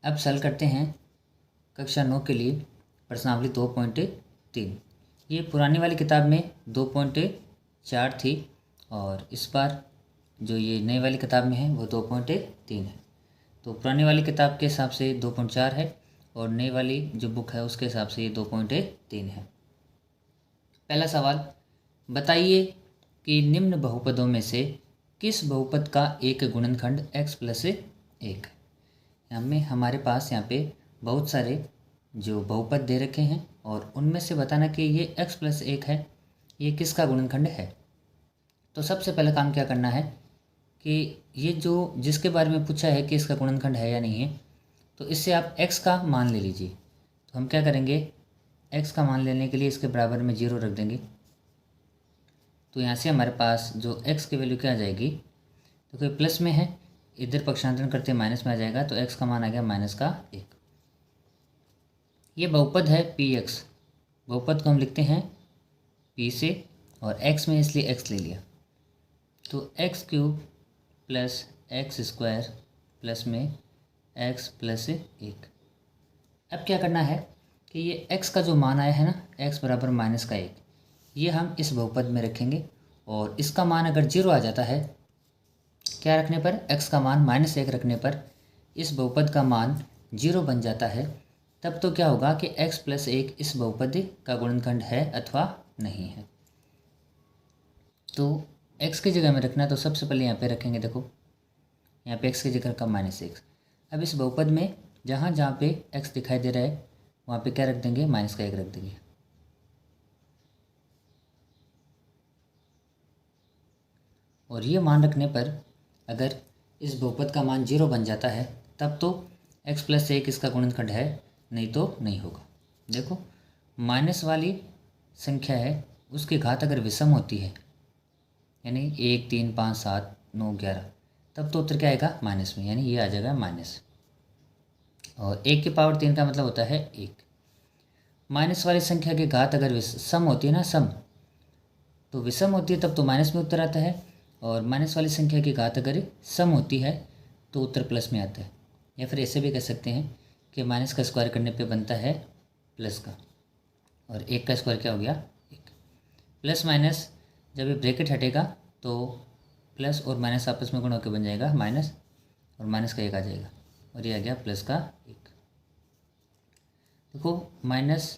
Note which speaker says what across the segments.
Speaker 1: अब सॉल्व करते हैं कक्षा 9 के लिए प्रश्नावली 2.3। ये पुरानी वाली किताब में 2.4 थी और इस बार जो ये नई वाली किताब में है वो 2.3 है। तो पुरानी वाली किताब के हिसाब से 2.4 है और नई वाली जो बुक है उसके हिसाब से ये 2.3 है। पहला सवाल, बताइए कि निम्न बहुपदों में से किस बहुपद का एक गुणनखंड x प्लस 1 है। हमें हमारे पास यहाँ पे बहुत सारे जो बहुपद दे रखे हैं और उनमें से बताना कि ये x प्लस 1 है, ये किसका गुणनखंड है। तो सबसे पहला काम क्या करना है कि ये जो जिसके बारे में पूछा है कि इसका गुणनखंड है या नहीं है, तो इससे आप x का मान ले लीजिए। तो हम क्या करेंगे, x का मान लेने के लिए इसके बराबर में 0 रख देंगे। तो यहाँ से हमारे पास जो x की वैल्यू क्या आ जाएगी, तो कोई प्लस में है, इधर पक्षांतरण करते माइनस में आ जाएगा, तो x का मान आ गया -1। ये बहुपद है px। बहुपद को हम लिखते हैं p से और x में इसलिए x ले लिया, तो x³ प्लस x² प्लस में x प्लस 1। अब क्या करना है कि ये x का जो मान आया है ना, x बराबर -1, ये हम इस बहुपद में रखेंगे और इसका मान अगर 0 आ जाता है, क्या रखने पर, x का मान -1 रखने पर इस बहुपद का मान 0 बन जाता है, तब तो क्या होगा कि x प्लस 1 इस बहुपद का गुणनखंड है अथवा नहीं है। तो x की जगह में रखना, तो सबसे पहले यहाँ पे रखेंगे, देखो यहाँ पे x की जगह का -1। अब इस बहुपद में जहाँ जहाँ पे x दिखाई दे रहा है वहाँ पे क्या रख देंगे, -1 रख देंगे। और ये मान रखने पर अगर इस बहुपद का मान 0 बन जाता है, तब तो x प्लस 1 इसका गुणनखंड है, नहीं तो नहीं होगा। देखो माइनस वाली संख्या है, उसकी घात अगर विषम होती है, यानी 1 3 5 7 9 11, तब तो उत्तर क्या आएगा, माइनस में, यानी ये आ जाएगा माइनस। और 1 की पावर 3 का मतलब होता है 1। माइनस वाली संख्या की घात अगर सम होती है ना, सम, तो विषम होती है तब तो माइनस में उत्तर आता है, और माइनस वाली संख्या की घात अगर सम होती है तो उत्तर प्लस में आता है। या फिर ऐसे भी कह सकते हैं कि माइनस का स्क्वायर करने पे बनता है प्लस का, और 1 का स्क्वायर क्या हो गया, 1। प्लस माइनस जब ये ब्रैकेट हटेगा तो प्लस और माइनस आपस में गुण होकर बन जाएगा माइनस, और माइनस का 1 आ जाएगा, और ये आ गया प्लस का 1। देखो माइनस,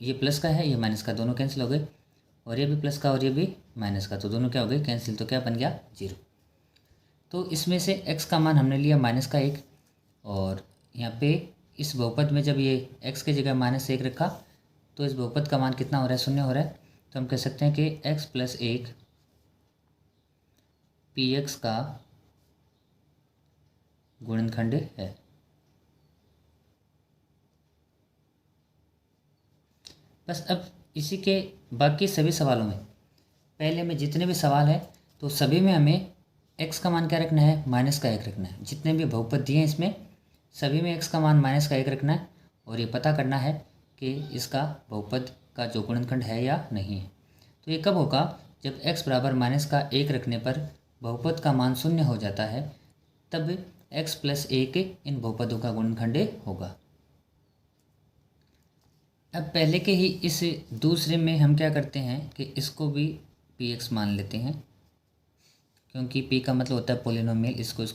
Speaker 1: ये प्लस का है, ये माइनस का, दोनों कैंसिल हो गए, और ये भी प्लस का और ये भी माइनस का, तो दोनों क्या हो गए, कैंसिल, तो क्या बन गया, 0। तो इसमें से x का मान हमने लिया -1, और यहाँ पे इस बहुपद में जब ये x की जगह -1 रखा तो इस बहुपद का मान कितना हो रहा है, 0 हो रहा है। तो हम कह सकते हैं कि x प्लस 1 px का गुणनखंड है। बस अब इसी के बाकी सभी सवालों में, पहले में जितने भी सवाल है तो सभी में हमें x का मान क्या रखना है, -1 रखना है। जितने भी बहुपद दिए हैं इसमें सभी में x का मान -1 रखना है, और ये पता करना है कि इसका बहुपद का जो गुणनखंड है या नहीं है। तो ये कब होगा, जब x बराबर -1 रखने पर बहुपद का मान 0 हो जाता है, तब x प्लस 1 इन बहुपदों का गुणनखंड होगा। अब पहले के ही इस दूसरे में हम क्या करते हैं कि इसको भी px मान लेते हैं, क्योंकि p का मतलब होता है पोलिनोमियल, इसको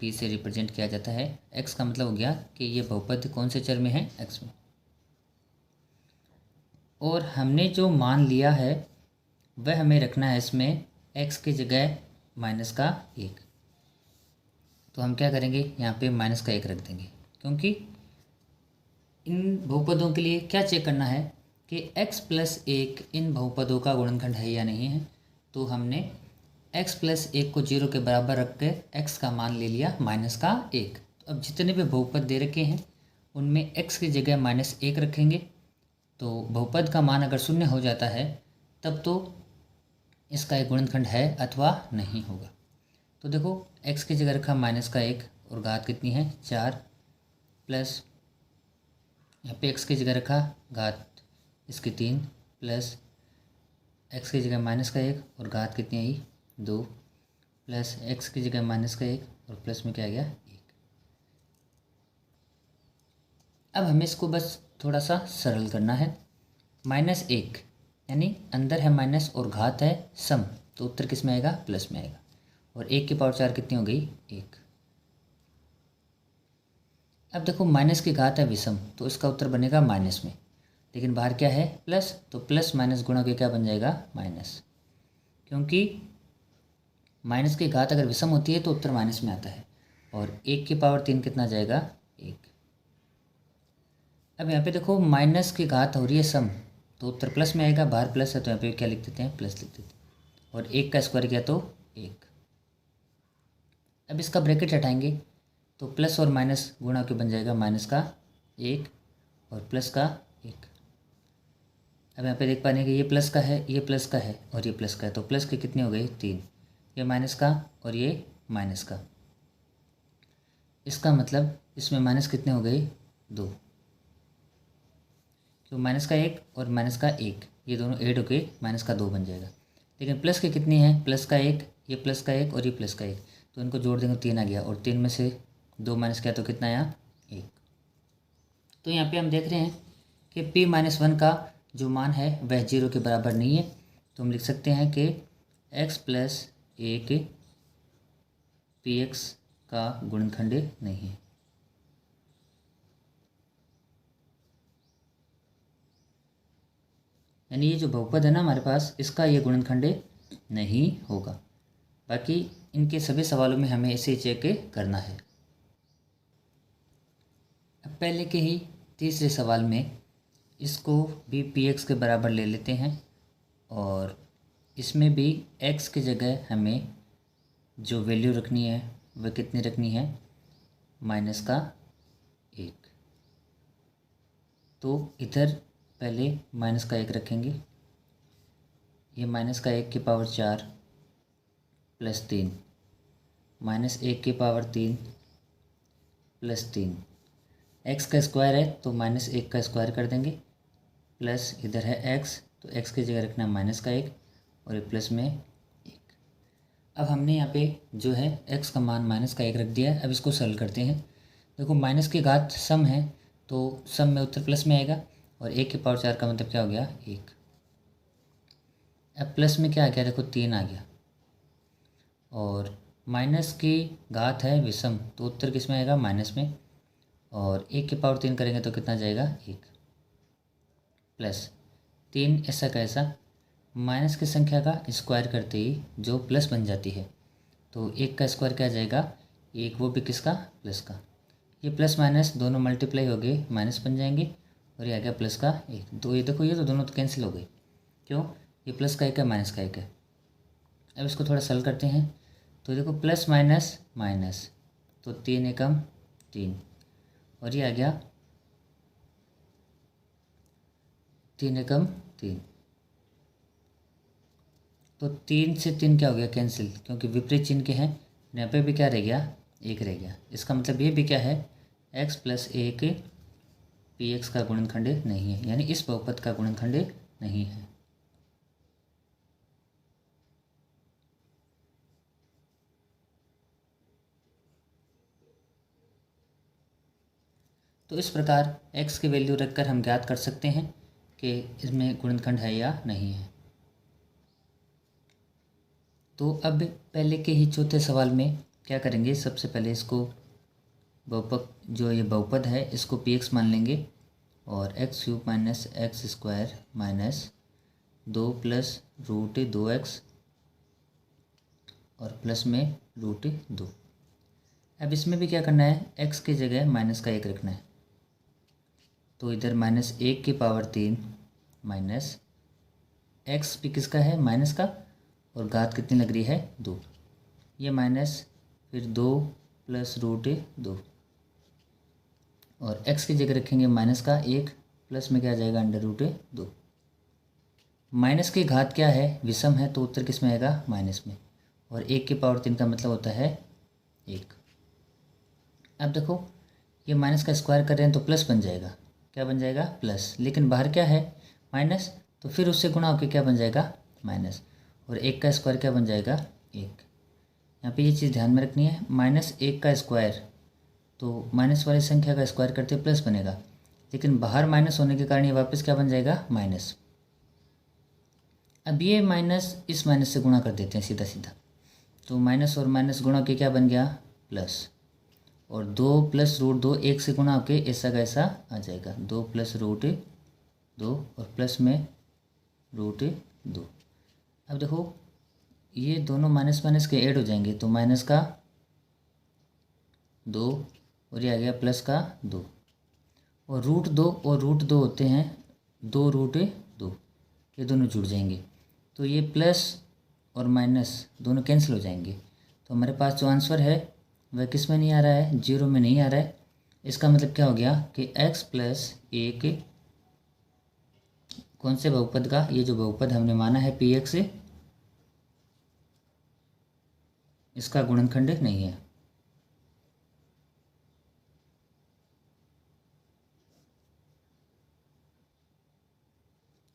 Speaker 1: p से रिप्रेजेंट किया जाता है। x का मतलब हो गया कि ये बहुपद कौन से चर में है, x में। और हमने जो मान लिया है वह हमें रखना है इसमें x की जगह -1। तो हम क्या करेंगे, यहाँ पे -1 रख देंगे, क्योंकि इन बहुपदों के लिए क्या चेक करना है कि x प्लस 1 इन बहुपदों का गुणनखंड है या नहीं है। तो हमने x प्लस 1 को 0 के बराबर रख के x का मान ले लिया -1। तो अब जितने भी बहुपद दे रखे हैं उनमें x की जगह -1 रखेंगे, तो बहुपद का मान अगर 0 हो जाता है तब तो इसका एक गुणनखंड है अथवा नहीं होगा। तो देखो x की जगह रखा -1 और घात कितनी है, 4, प्लस यहाँ पे x की जगह रखा घात इसकी 3, प्लस x की जगह -1 और घात कितनी आई, 2, प्लस x की जगह -1 और प्लस में क्या आ गया, 1। अब हमें इसको बस थोड़ा सा सरल करना है। -1 यानी अंदर है माइनस और घात है सम, तो उत्तर किस में आएगा? प्लस में आएगा। और 1 की पावर 4 कितनी हो गई? 1। अब देखो माइनस की घात है विषम, तो इसका उत्तर बनेगा माइनस में, लेकिन बाहर क्या है? प्लस, तो प्लस माइनस गुणा के क्या बन जाएगा? माइनस। क्योंकि माइनस की घात अगर विषम होती है तो उत्तर माइनस में आता है। और 1 की पावर 3 कितना जाएगा? 1। अब यहाँ पे देखो माइनस की घात हो रही है सम, तो उत्तर प्लस में आएगा। बाहर प्लस है तो यहाँ पे क्या लिख देते हैं? प्लस लिख देते हैं। और 1 का स्क्वायर किया तो 1। अब इसका ब्रैकेट हटाएंगे तो प्लस और माइनस गुणा के बन जाएगा माइनस का 1 और प्लस का 1। अब यहाँ पे देख पाएंगे कि ये प्लस का है, ये प्लस का है और ये प्लस का है, तो प्लस के कितने हो गए? 3। ये माइनस का और ये माइनस का, इसका मतलब इसमें माइनस कितने हो गए? 2। क्यों? माइनस का 1 और माइनस का 1 ये दोनों ऐड होके माइनस का 2 बन जाएगा। लेकिन प्लस के कितनी है? प्लस का 1, ये प्लस का 1 और ये प्लस का 1, तो इनको जोड़ देंगे 3 आ गया। और 3 में से 2 माइनस किया तो कितना आया? 1। तो यहाँ पे हम देख रहे हैं कि p-1 का जो मान है वह 0 के बराबर नहीं है, तो हम लिख सकते हैं कि x + 1 px का गुणनखंड नहीं है। यानी ये जो बहुपद है ना हमारे पास, इसका ये गुणनखंड नहीं होगा। बाकी इनके सभी सवालों में हमें इसे चेक करना है। अब पहले के ही तीसरे सवाल में इसको भी px के बराबर ले लेते हैं और इसमें भी x की जगह हमें जो वैल्यू रखनी है वह कितनी रखनी है? -1। तो इधर पहले -1 रखेंगे, ये -1 की पावर 4 + 3 -1 की पावर 3 + 3, x का स्क्वायर है तो -1 का स्क्वायर कर देंगे, प्लस इधर है x तो x की जगह रखना -1 और ये प्लस में 1। अब हमने यहाँ पे जो है x का मान -1 रख दिया है। अब इसको सरल करते हैं। देखो माइनस की घात सम है तो सम में उत्तर प्लस में आएगा, और 1 की पावर 4 का मतलब क्या हो गया? 1। अब प्लस में क्या आ गया? देखो 3 आ गया। और माइनस की घात है विषम, तो उत्तर किस में आएगा? माइनस में। और 1 की पावर 3 करेंगे तो कितना जाएगा? 1 प्लस 3 ऐसा का ऐसा, माइनस की संख्या का स्क्वायर करते ही जो प्लस बन जाती है, तो 1 का स्क्वायर क्या जाएगा? 1, वो भी किसका? प्लस का। ये प्लस माइनस दोनों मल्टीप्लाई हो गए, माइनस बन जाएंगे, और ये आ गया प्लस का 1। तो ये देखो ये तो दोनों तो कैंसिल हो गए। क्यों? ये प्लस का 1 है, माइनस का 1 है। अब इसको थोड़ा सरल करते हैं तो देखो प्लस माइनस माइनस, तो 3 एकम 3, और ये आ गया 3 एकम 3। तो 3 से 3 क्या हो गया? कैंसिल, क्योंकि विपरीत चिन्ह के हैं। यहाँ पे भी क्या रह गया? 1 रह गया। इसका मतलब ये भी क्या है? x + 1 px का गुणनखंड नहीं है, यानी इस बहुपद का गुणनखंड नहीं है। तो इस प्रकार x की वैल्यू रखकर हम ज्ञात कर सकते हैं कि इसमें गुणनखंड है या नहीं है। तो अब पहले के ही चौथे सवाल में क्या करेंगे? सबसे पहले इसको बहुपद, जो ये बहुपद है इसको px मान लेंगे, और x³ - x² - 2 + √2x और प्लस में √2। अब इसमें भी क्या करना है? x की जगह -1 रखना है, तो इधर -1 की पावर 3 माइनस x भी किसका है? माइनस का, और घात कितनी लग रही है? 2। ये माइनस फिर 2 + √2, और x की जगह रखेंगे -1, प्लस में क्या आ जाएगा? √2। माइनस की घात क्या है? विषम है, तो उत्तर किस में आएगा? माइनस में। और 1 की पावर 3 का मतलब होता है 1। अब देखो ये माइनस का स्क्वायर कर रहे हैं तो प्लस बन जाएगा। क्या बन जाएगा? प्लस। लेकिन बाहर क्या है? माइनस, तो फिर उससे गुणा होकर क्या बन जाएगा? माइनस। और 1 का स्क्वायर क्या बन जाएगा? 1। यहाँ पे ये चीज़ ध्यान में रखनी है। -1 का स्क्वायर, तो माइनस वाली संख्या का स्क्वायर करते प्लस बनेगा, लेकिन बाहर माइनस होने के कारण ये वापस क्या बन जाएगा, माइनस। अब ये माइनस इस माइनस से गुणा कर देते हैं सीधा सीधा, तो माइनस और माइनस गुणा के क्या बन गया, प्लस। और 2 प्लस रूट 2 1 से गुणा होके ऐसा का ऐसा आ जाएगा, 2 प्लस रूट 2 और प्लस में रूट 2। अब देखो ये दोनों माइनस माइनस के ऐड हो जाएंगे, तो माइनस का 2 और ये आ गया प्लस का 2, और रूट 2 और रूट 2 होते हैं 2 रूट 2, ये दोनों जुड़ जाएंगे, तो ये प्लस और माइनस दोनों कैंसिल हो जाएंगे। तो हमारे पास जो आंसर है वह किस में नहीं आ रहा है, 0 में नहीं आ रहा है। इसका मतलब क्या हो गया कि x प्लस 1 कौन से बहुपद का, ये जो बहुपद हमने माना है px, इसका गुणनखंड नहीं है।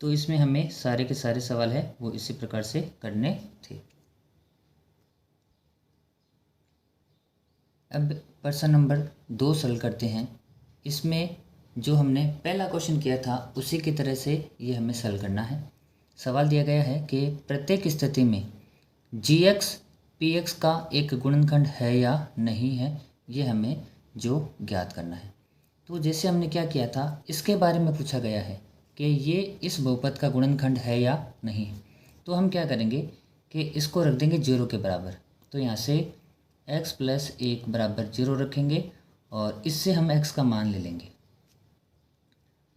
Speaker 1: तो इसमें हमें सारे के सारे सवाल है वो इसी प्रकार से करने थे। अब प्रश्न नंबर 2 सॉल्व करते हैं। इसमें जो हमने पहला क्वेश्चन किया था उसी की तरह से ये हमें सॉल्व करना है। सवाल दिया गया है कि प्रत्येक स्थिति में gx px का एक गुणनखंड है या नहीं है, ये हमें जो ज्ञात करना है। तो जैसे हमने क्या किया था, इसके बारे में पूछा गया है कि ये इस बहुपद का गुणनखंड है या नहीं। तो हम क्या करेंगे कि इसको रख देंगे 0 के बराबर। तो यहाँ से x प्लस 1 बराबर 0 रखेंगे और इससे हम x का मान ले लेंगे।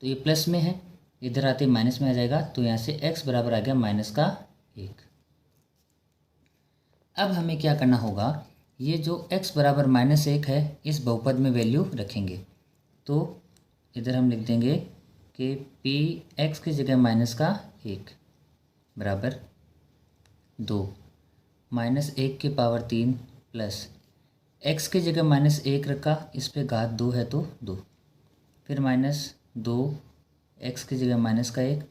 Speaker 1: तो ये प्लस में है, इधर आते माइनस में आ जाएगा, तो यहाँ से x बराबर आ गया माइनस का 1। अब हमें क्या करना होगा, ये जो x बराबर माइनस 1 है इस बहुपद में वैल्यू रखेंगे। तो इधर हम लिख देंगे कि px की जगह माइनस का 1 बराबर 2 माइनस 1 की पावर 3 प्लस x की जगह माइनस 1 रखा, इस पे घात 2 है तो 2, फिर माइनस 2 x की जगह माइनस का 1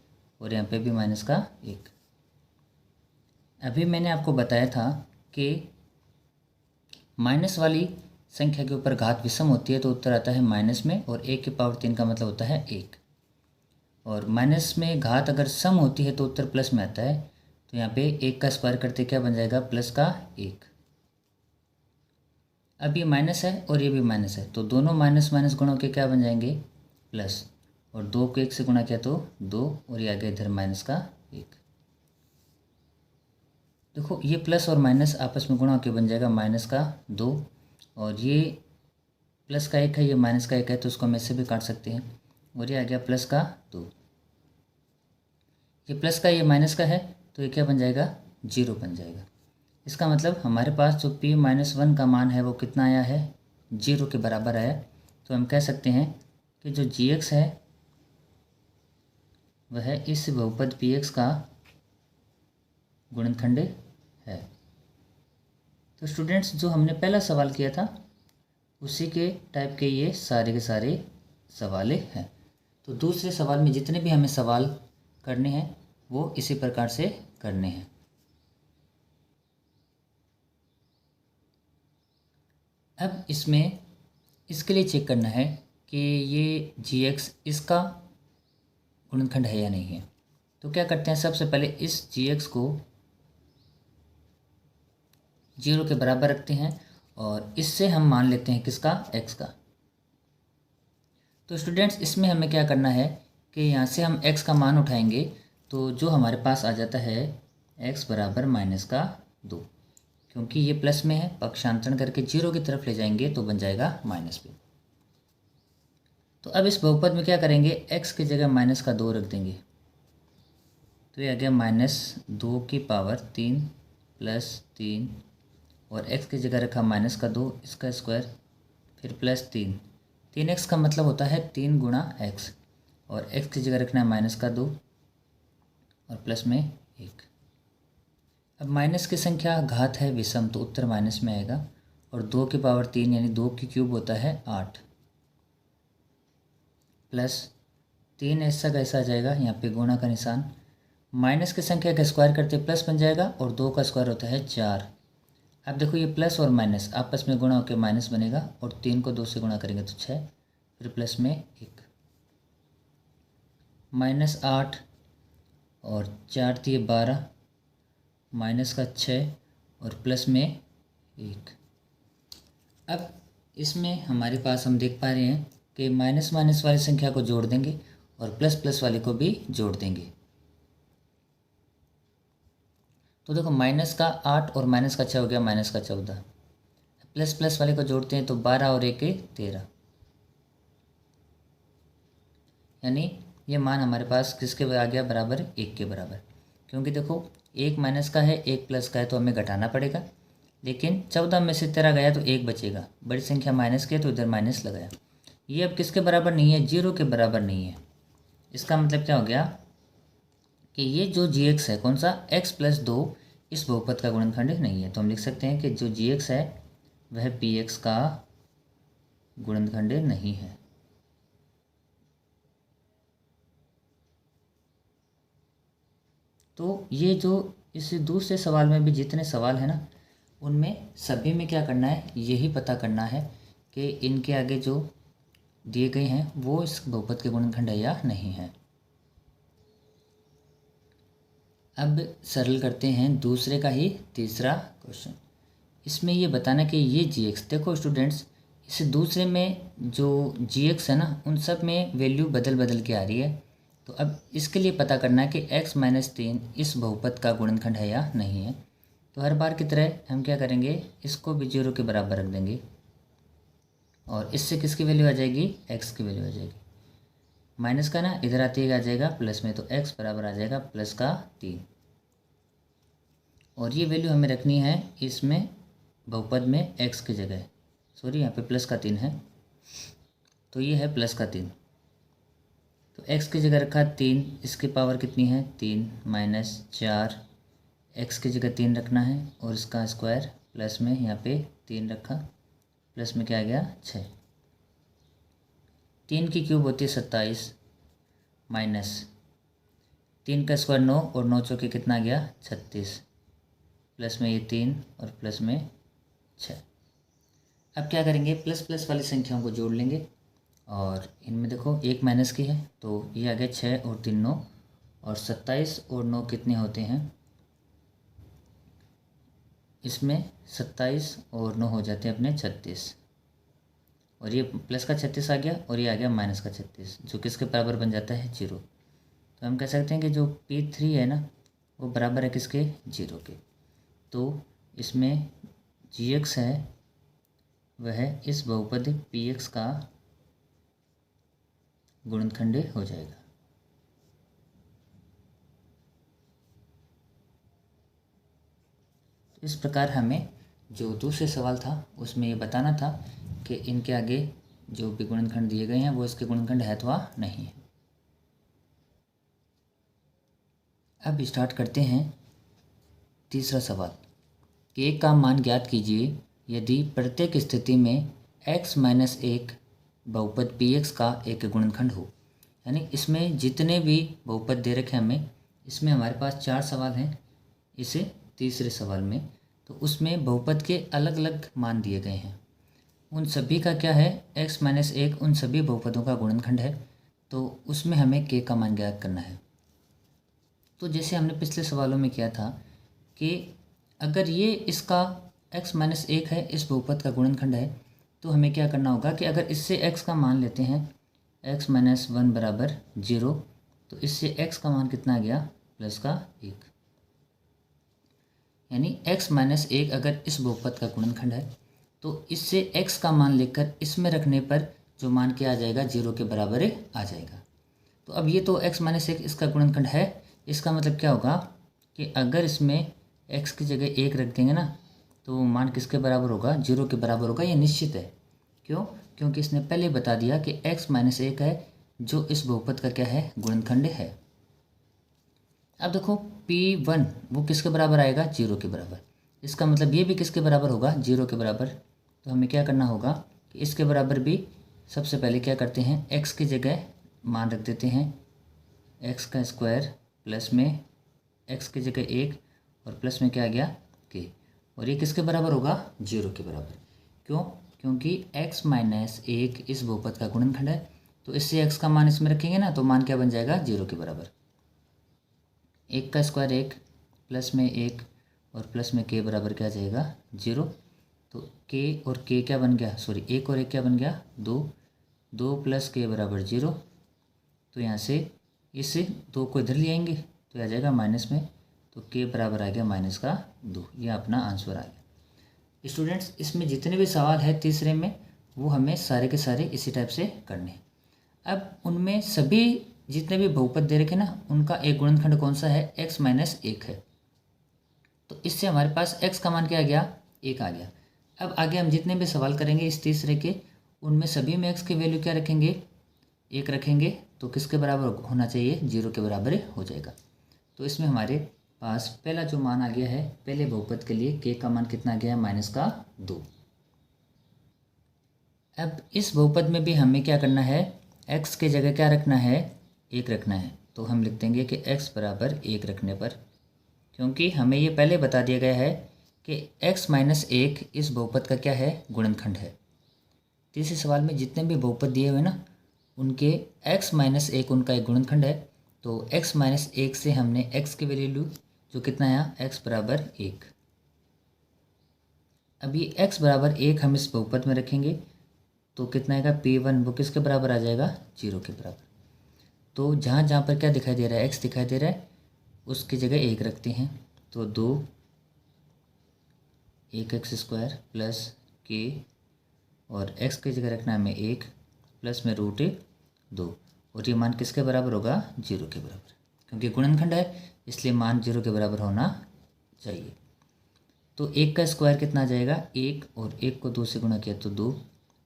Speaker 1: और यहाँ पे भी माइनस का 1। अभी मैंने आपको बताया था कि माइनस वाली संख्या के ऊपर घात विषम होती है तो उत्तर आता है माइनस में, और 1 की पावर 3 का मतलब होता है 1। और माइनस में घात अगर सम होती है तो उत्तर प्लस में आता है। तो यहाँ पे 1 का स्क्वायर करते क्या बन जाएगा, प्लस का 1। अब ये माइनस है और ये भी माइनस है, तो दोनों माइनस माइनस गुणों के क्या बन जाएंगे, प्लस। और 2 को 1 से गुणा किया तो 2, और ये आ गया इधर माइनस का 1। देखो ये प्लस और माइनस आपस में गुणा होकर बन जाएगा माइनस का 2, और ये प्लस का 1 है, ये माइनस का 1 है, तो उसको हम ऐसे भी काट सकते हैं, और ये आ गया प्लस का 2। ये प्लस का ये माइनस का है, तो ये क्या बन जाएगा, 0 बन जाएगा। इसका मतलब हमारे पास जो p-1 का मान है वो कितना आया है, 0 के बराबर आया। तो हम कह सकते हैं कि जो gx है वह इस बहुपद px का गुणनखंड है। तो स्टूडेंट्स जो हमने पहला सवाल किया था उसी के टाइप के ये सारे के सारे सवाल हैं। तो दूसरे सवाल में जितने भी हमें सवाल करने हैं वो इसी प्रकार से करने हैं। अब इसमें इसके लिए चेक करना है कि ये gx इसका गुणनखंड है या नहीं है। तो क्या करते हैं, सबसे पहले इस gx को 0 के बराबर रखते हैं और इससे हम मान लेते हैं किसका, x का। तो स्टूडेंट्स इसमें हमें क्या करना है कि यहाँ से हम x का मान उठाएंगे, तो जो हमारे पास आ जाता है x बराबर माइनस का 2, क्योंकि ये प्लस में है, पक्षांतरण करके 0 की तरफ ले जाएंगे तो बन जाएगा माइनस पे। तो अब इस बहुपद में क्या करेंगे, x की जगह माइनस का 2 रख देंगे, तो ये आ गया -2 की पावर 3 प्लस 3, और x की जगह रखा माइनस का 2, इसका स्क्वायर, फिर प्लस 3। 3x का मतलब होता है 3 गुणा x, और x की जगह रखना है माइनस का 2 और प्लस में 1। अब माइनस की संख्या घात है विषम, तो उत्तर माइनस में आएगा, और 2 की पावर 3 यानी 2 की क्यूब होता है 8, प्लस 3 ऐसा कैसा आ जाएगा, यहाँ पे गुणा का निशान, माइनस की संख्या का स्क्वायर करते प्लस बन जाएगा, और 2 का स्क्वायर होता है 4। अब देखो ये प्लस और माइनस आपस में गुणा होकर माइनस बनेगा, और 3 को 2 से गुणा करेंगे तो 6, फिर प्लस में 1। -8 और 4 दिए 12, माइनस का 6 और प्लस में 1। अब इसमें हमारे पास हम देख पा रहे हैं कि माइनस माइनस वाली संख्या को जोड़ देंगे और प्लस प्लस वाले को भी जोड़ देंगे। तो देखो माइनस का 8 और माइनस का 6 हो गया माइनस का 14। प्लस प्लस वाले को जोड़ते हैं तो 12 और 1 13, यानी ये मान हमारे पास किसके आ गया, बराबर 1 के बराबर। क्योंकि देखो एक माइनस का है एक प्लस का है तो हमें घटाना पड़ेगा, लेकिन 14 में से 13 गया तो 1 बचेगा। बड़ी संख्या माइनस की है तो इधर माइनस लगाया। ये अब किसके बराबर नहीं है, 0 के बराबर नहीं है। इसका मतलब क्या हो गया कि ये जो gx है कौन सा, x+2 इस बहुपद का गुणनखंड नहीं है। तो हम लिख सकते हैं कि जो gx है वह px का गुणनखंड नहीं है। तो ये जो इस दूसरे सवाल में भी जितने सवाल हैं ना, उनमें सभी में क्या करना है, यही पता करना है कि इनके आगे जो दिए गए हैं वो इस बहुपद के गुणनखंड है या नहीं है। अब सरल करते हैं दूसरे का ही तीसरा क्वेश्चन। इसमें ये बताना कि ये gx, देखो स्टूडेंट्स इस दूसरे में जो gx है ना उन सब में वैल्यू बदल बदल के आ रही है। तो अब इसके लिए पता करना है कि x-3 इस बहुपद का गुणनखंड है या नहीं है। तो हर बार की तरह हम क्या करेंगे, इसको भी 0 के बराबर रख देंगे और इससे किसकी वैल्यू आ जाएगी, x की वैल्यू आ जाएगी। माइनस का ना इधर आते ही आ जाएगा प्लस में, तो x बराबर आ जाएगा +3। और ये वैल्यू हमें रखनी है इसमें बहुपद में x की जगह, सॉरी यहाँ पे +3 है तो ये है +3। तो x की जगह रखा 3, इसकी पावर कितनी है 3 -4, x की जगह 3 रखना है और इसका स्क्वायर प्लस में यहाँ पे 3 रखा, प्लस में क्या आ गया 6। 3 की क्यूब होती है 27 माइनस 3 का स्क्वायर 9 और 9 चौके कितना आ गया 36, प्लस में ये 3 और प्लस में 6। अब क्या करेंगे, प्लस प्लस वाली संख्याओं को जोड़ लेंगे और इनमें देखो एक माइनस की है तो ये आ गया 6 और 3 9, और 27 और 9 कितने होते हैं, इसमें 27 और 9 हो जाते हैं अपने 36, और ये प्लस का 36 आ गया और ये आ गया माइनस का 36, जो किसके बराबर बन जाता है 0। तो हम कह सकते हैं कि जो P3 है ना वो बराबर है किसके, 0 के। तो इसमें gx है वह इस बहुपद px का गुणनखंड हो जाएगा। तो इस प्रकार हमें जो दूसरे सवाल था उसमें ये बताना था कि इनके आगे जो भी गुणनखंड दिए गए हैं वो इसके गुणनखंड है अथवा नहीं है। अब स्टार्ट करते हैं तीसरा सवाल कि एक का मान ज्ञात कीजिए यदि प्रत्येक स्थिति में x-1 बहुपद px का एक गुणनखंड हो। यानी इसमें जितने भी बहुपद दे रखे हमें, इसमें हमारे पास 4 सवाल हैं इसे तीसरे सवाल में, तो उसमें बहुपद के अलग अलग मान दिए गए हैं। उन सभी का क्या है, x-1 उन सभी बहुपदों का गुणनखंड है, तो उसमें हमें k का मान ज्ञात करना है। तो जैसे हमने पिछले सवालों में किया था कि अगर ये इसका x-1 है, इस बहुपद का गुणनखंड है, तो हमें क्या करना होगा कि अगर इससे x का मान लेते हैं x-1 बराबर 0, तो इससे x का मान कितना आ गया, +1। यानी x-1 अगर इस बहुपद का गुणनखंड है तो इससे x का मान लेकर इसमें रखने पर जो मान क्या आ जाएगा, 0 के बराबर आ जाएगा। तो अब ये तो x-1 इसका गुणनखंड है, इसका मतलब क्या होगा कि अगर इसमें x की जगह 1 रख देंगे ना तो वो मान किसके बराबर होगा, 0 के बराबर होगा। ये निश्चित है। क्यों, क्योंकि इसने पहले बता दिया कि x-1 है जो इस बहुपद का क्या है, गुणनखंड है। अब देखो P1 वो किसके बराबर आएगा, 0 के बराबर। इसका मतलब ये भी किसके बराबर होगा, 0 के बराबर। तो हमें क्या करना होगा कि इसके बराबर भी सबसे पहले क्या करते हैं, x की जगह मान रख देते हैं x का स्क्वायर प्लस में x की जगह 1 और प्लस में क्या आ गया k, और ये किसके बराबर होगा, 0 के बराबर। क्यों, क्योंकि x-1 इस बहुपद का गुणनखंड है, तो इससे x का मान इसमें रखेंगे ना, तो मान क्या बन जाएगा 0 के बराबर। 1 का स्क्वायर 1, प्लस में 1 और प्लस में k बराबर क्या आ जाएगा 0। तो k और k क्या बन गया, सॉरी 1 और 1 क्या बन गया 2, 2 प्लस k बराबर 0। तो यहाँ से इस 2 को इधर ले आएंगे तो आ जाएगा माइनस में, तो k बराबर आ गया माइनस का 2। ये अपना आंसर आ गया। स्टूडेंट्स, इसमें जितने भी सवाल है तीसरे में वो हमें सारे के सारे इसी टाइप से करने हैं। अब उनमें सभी जितने भी बहुपद दे रखे ना, उनका एक गुणनखंड कौन सा है, x माइनस 1 है। तो इससे हमारे पास x का मान क्या आ गया 1 आ गया। अब आगे हम जितने भी सवाल करेंगे इस तीसरे के, उनमें सभी में x की वैल्यू क्या रखेंगे 1 रखेंगे, तो किसके बराबर होना चाहिए 0 के बराबर हो जाएगा। तो इसमें हमारे पास पहला जो मान आ गया है, पहले बहुपद के लिए k का मान कितना आ गया है माइनस का 2। अब इस बहुपद में भी हमें क्या करना है, x के जगह क्या रखना है 1 रखना है। तो हम लिख देंगे कि x बराबर 1 रखने पर, क्योंकि हमें ये पहले बता दिया गया है कि x माइनस 1 इस बहुपद का क्या है गुणनखंड है। तीसरे सवाल में जितने भी बहुपद दिए हुए ना, उनके x माइनस 1 उनका एक गुणनखंड है। तो x माइनस 1 से हमने x की वैल्यू जो कितना आया x बराबर 1। अब ये x बराबर 1 हम इस बहुपद में रखेंगे तो कितना आएगा P1, वो किसके बराबर आ जाएगा 0 के बराबर। तो जहाँ जहाँ पर क्या दिखाई दे रहा है x दिखाई दे रहा है, उसकी जगह 1 रखते हैं। तो 2 1x स्क्वायर प्लस k, और x की जगह रखना है हमें 1 प्लस में रूट 2, और ये मान किसके बराबर होगा 0 के बराबर, क्योंकि गुणनखंड है इसलिए मान 0 के बराबर होना चाहिए। तो 1 का स्क्वायर कितना आ जाएगा 1, और 1 को 2 से गुणा किया तो 2,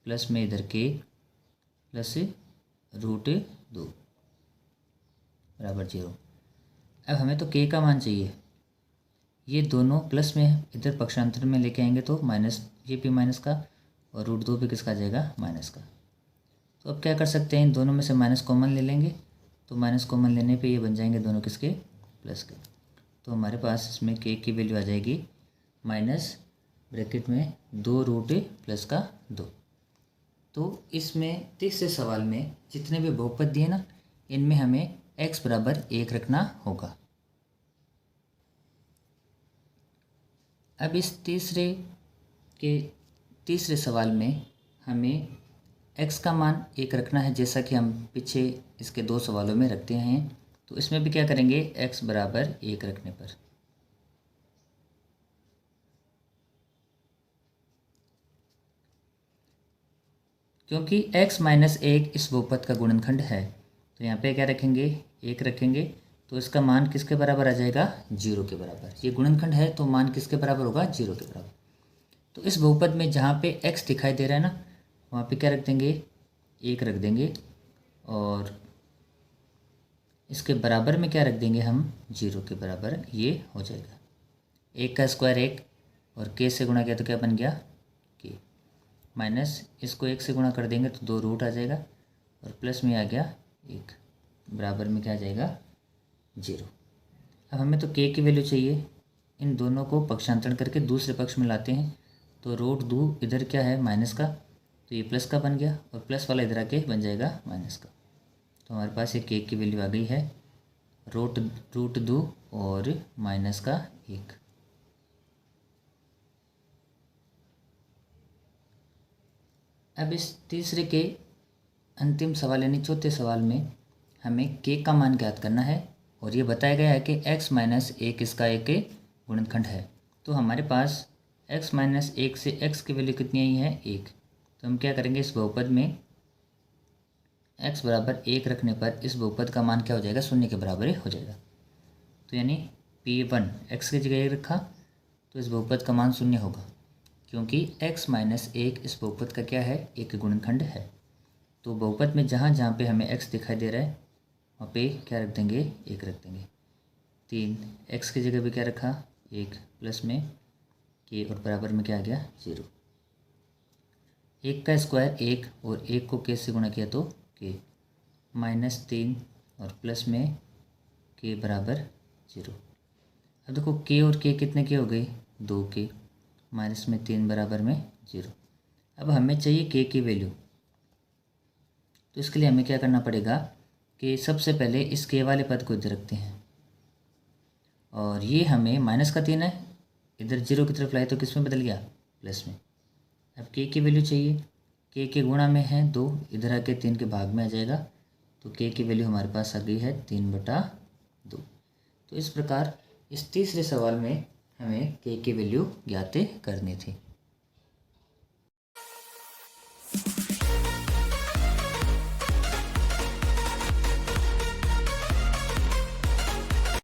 Speaker 1: प्लस में इधर k प्लस रूट 2 बराबर 0। अब हमें तो k का मान चाहिए, ये दोनों प्लस में इधर पक्षांतर में लेके आएंगे तो माइनस, ये भी माइनस का और रूट 2 भी किसका आ जाएगा माइनस का। तो अब क्या कर सकते हैं, इन दोनों में से माइनस कॉमन ले लेंगे, तो माइनस कॉमन लेने पे ये बन जाएंगे दोनों किसके प्लस के। तो हमारे पास इसमें k की वैल्यू आ जाएगी माइनस ब्रैकेट में 2 रूट प्लस का 2। तो इसमें तीसरे सवाल में जितने भी बहुपद दिए ना, इनमें हमें x बराबर 1 रखना होगा। अब इस तीसरे सवाल में हमें x का मान 1 रखना है, जैसा कि हम पीछे इसके 2 सवालों में रखते हैं। तो इसमें भी क्या करेंगे x बराबर 1 रखने पर, क्योंकि x माइनस 1 इस बहुपद का गुणनखंड है, तो यहाँ पे क्या रखेंगे 1 रखेंगे, तो इसका मान किसके बराबर आ जाएगा 0 के बराबर। ये गुणनखंड है तो मान किसके बराबर होगा 0 के बराबर। तो इस बहुपद में जहाँ पे x दिखाई दे रहा है ना, वहाँ पे क्या रख देंगे 1 रख देंगे, और इसके बराबर में क्या रख देंगे हम 0 के बराबर, ये हो जाएगा। 1 का स्क्वायर 1 और k से गुणा किया तो क्या बन गया k, माइनस इसको 1 से गुणा कर देंगे तो 2 रूट आ जाएगा, और प्लस में आ गया 1, बराबर में क्या आ जाएगा 0। अब हमें तो k की वैल्यू चाहिए, इन दोनों को पक्षांतरण करके दूसरे पक्ष में लाते हैं। तो रूट 2 इधर क्या है माइनस का, तो ये प्लस का बन गया, और प्लस वाला इधर आके बन जाएगा माइनस का। तो हमारे पास ये k की वैल्यू आ गई है रूट 2 और माइनस का 1। अब इस तीसरे के अंतिम सवाल यानी चौथे सवाल में हमें k का मान ज्ञात करना है, और ये बताया गया है कि x माइनस 1 इसका एक गुणनखंड है। तो हमारे पास x माइनस 1 से x की वैल्यू कितनी आई है 1। तो हम क्या करेंगे इस बहुपद में x बराबर 1 रखने पर इस बहुपद का मान क्या हो जाएगा 0 के बराबर हो जाएगा। तो यानी P1 x की जगह 1 रखा तो इस बहुपद का मान 0 होगा, क्योंकि x माइनस 1 इस बहुपद का क्या है एक गुणनखंड है। तो बहुपद में जहाँ जहाँ पे हमें x दिखाई दे रहा है वहाँ पे क्या रख देंगे 1 रख देंगे। 3 x की जगह पे क्या रखा 1 प्लस में k, और बराबर में क्या आ गया 0। 1 का स्क्वायर 1 और 1 को k से गुणा किया तो k, माइनस 3 और प्लस में k बराबर 0। अब देखो k और k कितने के हो गए 2k, माइनस में 3 बराबर में 0। अब हमें चाहिए k की वैल्यू, तो इसके लिए हमें क्या करना पड़ेगा कि सबसे पहले इस के वाले पद को इधर रखते हैं, और ये हमें -3 है, इधर 0 की तरफ लाए तो किस में बदल गया, प्लस में। अब के की वैल्यू चाहिए, के गुणा में है 2, इधर आके 3 के भाग में आ जाएगा, तो के की वैल्यू हमारे पास आ गई है 3/2। तो इस प्रकार इस तीसरे सवाल में हमें के की वैल्यू ज्ञात करनी थी।